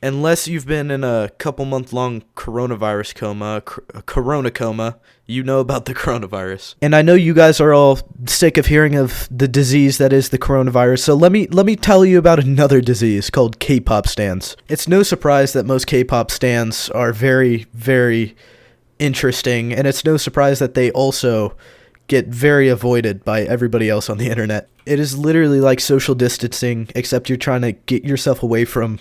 Unless you've been in a couple month long coronavirus coma, corona coma, you know about the coronavirus. And I know you guys are all sick of hearing of the disease that is the coronavirus, so let me tell you about another disease called K-pop stans. It's no surprise that most K-pop stans are very, very interesting, and it's no surprise that they also get very avoided by everybody else on the internet. It is literally like social distancing, except you're trying to get yourself away from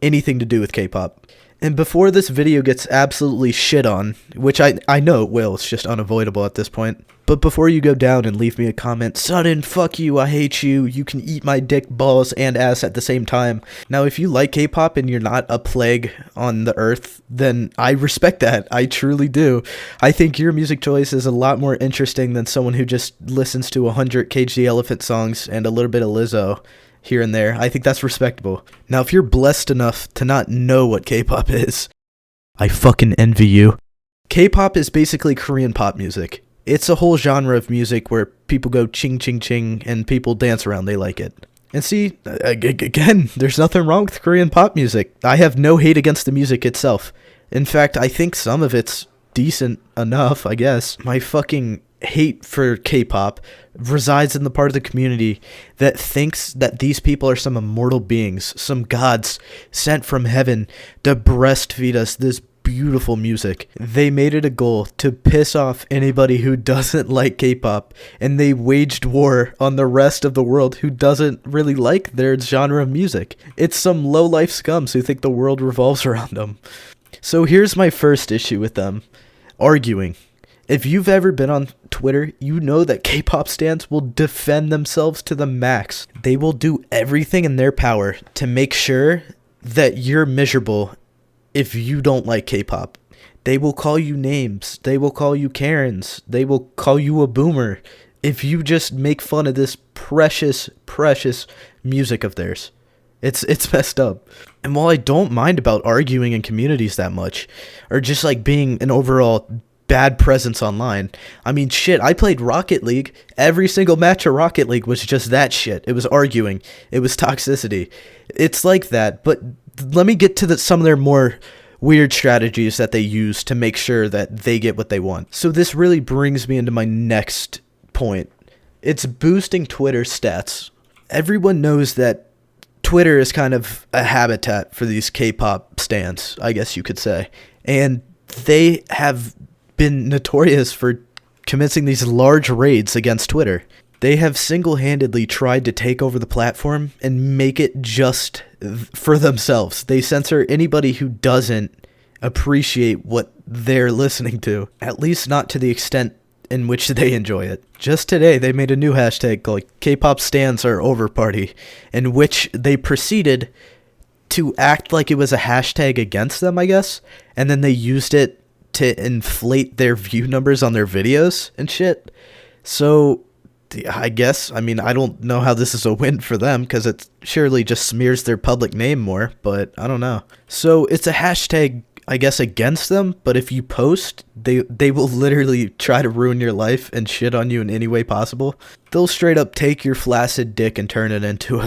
anything to do with K-pop. And before this video gets absolutely shit on, which I know it will, it's just unavoidable at this point, but before you go down and leave me a comment, Sudden, fuck you, I hate you, you can eat my dick, balls, and ass at the same time. Now, if you like K-pop and you're not a plague on the earth, then I respect that. I truly do. I think your music choice is a lot more interesting than someone who just listens to 100 Cage the Elephant songs and a little bit of Lizzo here and there. I think that's respectable. Now, if you're blessed enough to not know what K-pop is, I fucking envy you. K-pop is basically Korean pop music. It's a whole genre of music where people go ching ching ching and people dance around. They like it. And see, again, there's nothing wrong with Korean pop music. I have no hate against the music itself. In fact, I think some of it's decent enough, I guess. My fucking hate for K-pop resides in the part of the community that thinks that these people are some immortal beings, some gods sent from heaven to breastfeed us this beautiful music. They made it a goal to piss off anybody who doesn't like K-pop, and they waged war on the rest of the world who doesn't really like their genre of music. It's some low-life scums who think the world revolves around them. So here's my first issue with them: arguing. If you've ever been on Twitter, you know that K-pop stans will defend themselves to the max. They will do everything in their power to make sure that you're miserable if you don't like K-pop. They will call you names. They will call you Karens. They will call you a boomer if you just make fun of this precious, precious music of theirs. It's messed up. And while I don't mind about arguing in communities that much, or just like being an overall bad presence online. I mean, shit, I played Rocket League. Every single match of Rocket League was just that shit. It was arguing. It was toxicity. It's like that, but let me get to some of their more weird strategies that they use to make sure that they get what they want. So this really brings me into my next point. It's boosting Twitter stats. Everyone knows that Twitter is kind of a habitat for these K-pop stans, I guess you could say. And they have been notorious for commencing these large raids against Twitter. They have single-handedly tried to take over the platform and make it just for themselves. They censor anybody who doesn't appreciate what they're listening to, at least not to the extent in which they enjoy it. Just today, they made a new hashtag called K-pop stans are over party, in which they proceeded to act like it was a hashtag against them, I guess, and then they used it to inflate their view numbers on their videos and shit. So I guess, I mean, I don't know how this is a win for them, because it surely just smears their public name more, but I don't know. So it's a hashtag, I guess, against them, but if you post, they will literally try to ruin your life and shit on you in any way possible. They'll straight up take your flaccid dick and turn it into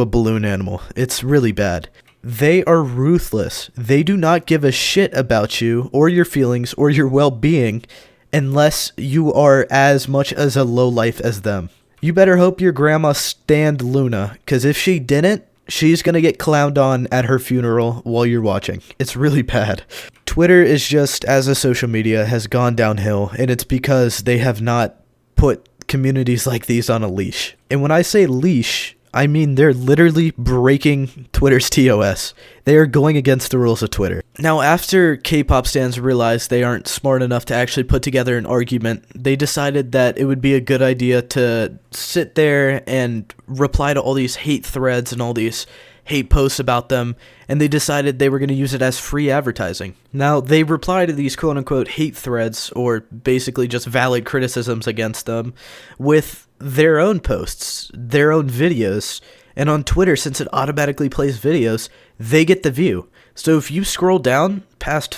a balloon animal. It's really bad. They are ruthless. They do not give a shit about you or your feelings or your well-being unless you are as much as a lowlife as them. You better hope your grandma stanned Luna, because if she didn't, she's going to get clowned on at her funeral while you're watching. It's really bad. Twitter is just, as a social media, has gone downhill, and it's because they have not put communities like these on a leash. And when I say leash, I mean, they're literally breaking Twitter's TOS. They are going against the rules of Twitter. Now, after K-pop stans realized they aren't smart enough to actually put together an argument, they decided that it would be a good idea to sit there and reply to all these hate threads and all these hate posts about them, and they decided they were going to use it as free advertising. Now, they reply to these quote-unquote hate threads, or basically just valid criticisms against them, with their own posts, their own videos, and on Twitter, since it automatically plays videos, they get the view. So if you scroll down past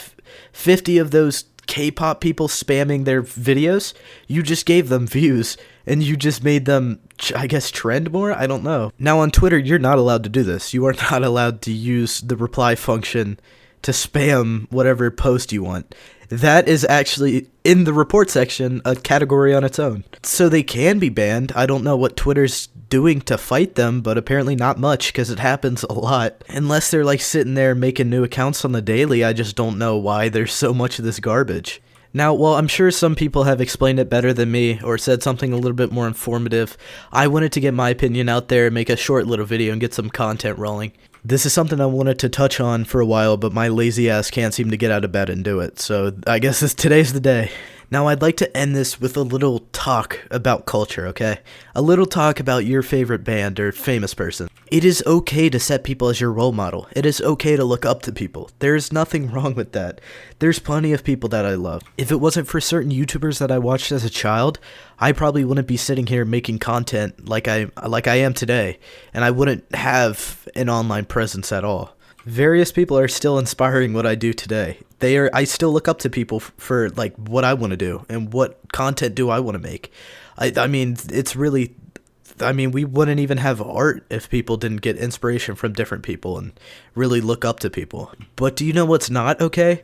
50 of those K-pop people spamming their videos, you just gave them views, and you just made them I guess, trend more? I don't know. Now on Twitter, you're not allowed to do this. You are not allowed to use the reply function to spam whatever post you want. That is actually, in the report section, a category on its own. So they can be banned. I don't know what Twitter's doing to fight them, but apparently not much, because it happens a lot. Unless they're like sitting there making new accounts on the daily, I just don't know why there's so much of this garbage. Now, while I'm sure some people have explained it better than me, or said something a little bit more informative, I wanted to get my opinion out there, make a short little video, and get some content rolling. This is something I wanted to touch on for a while, but my lazy ass can't seem to get out of bed and do it, so I guess today's the day. Now, I'd like to end this with a little talk about culture, okay? A little talk about your favorite band or famous person. It is okay to set people as your role model. It is okay to look up to people. There's nothing wrong with that. There's plenty of people that I love. If it wasn't for certain YouTubers that I watched as a child, I probably wouldn't be sitting here making content like I am today, and I wouldn't have an online presence at all. Various people are still inspiring what I do today. I still look up to people for like what I want to do and what content do I want to make. I mean, it's really, we wouldn't even have art if people didn't get inspiration from different people and really look up to people. But do you know what's not okay?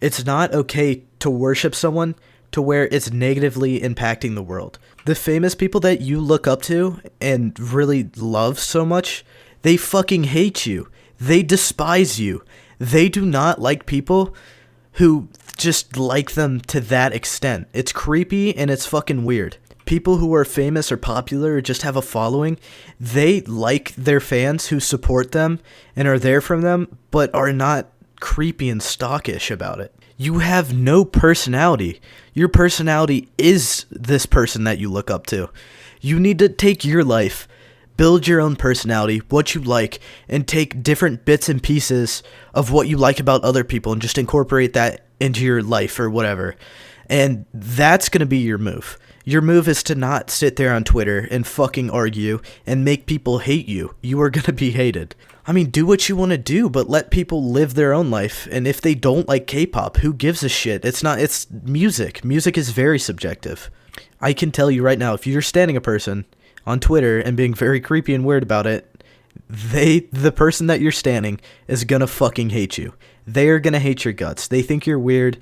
It's not okay to worship someone to where it's negatively impacting the world. The famous people that you look up to and really love so much, they fucking hate you. They despise you. They do not like people who just like them to that extent. It's creepy and it's fucking weird. People who are famous or popular or just have a following, they like their fans who support them and are there for them, but are not creepy and stalkish about it. You have no personality. Your personality is this person that you look up to. You need to take your life, build your own personality, what you like, and take different bits and pieces of what you like about other people and just incorporate that into your life or whatever. And that's going to be your move. Your move is to not sit there on Twitter and fucking argue and make people hate you. You are going to be hated. I mean, do what you want to do, but let people live their own life. And if they don't like K-pop, who gives a shit? It's music. Music is very subjective. I can tell you right now, if you're standing a person on Twitter and being very creepy and weird about it, the person that you're standing is gonna fucking hate you. They are gonna hate your guts. They think you're weird.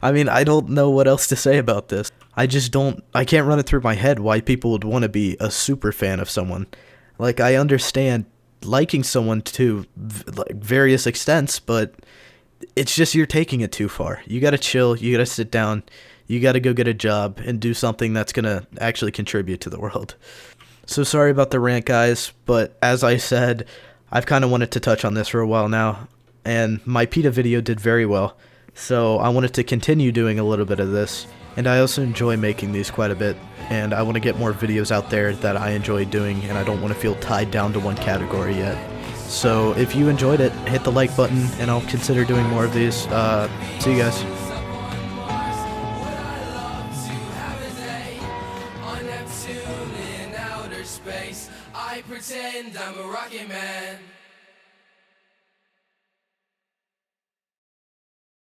I mean, I don't know what else to say about this. I can't run it through my head why people would want to be a super fan of someone. Like, I understand liking someone to various extents, but it's just you're taking it too far. You gotta chill, you gotta sit down, you gotta go get a job and do something that's gonna actually contribute to the world. So sorry about the rant, guys, but as I said, I've kind of wanted to touch on this for a while now, and my PETA video did very well, so I wanted to continue doing a little bit of this, and I also enjoy making these quite a bit, and I want to get more videos out there that I enjoy doing, and I don't want to feel tied down to one category yet. So if you enjoyed it, hit the like button, and I'll consider doing more of these. See you guys. I pretend I'm a rocket man.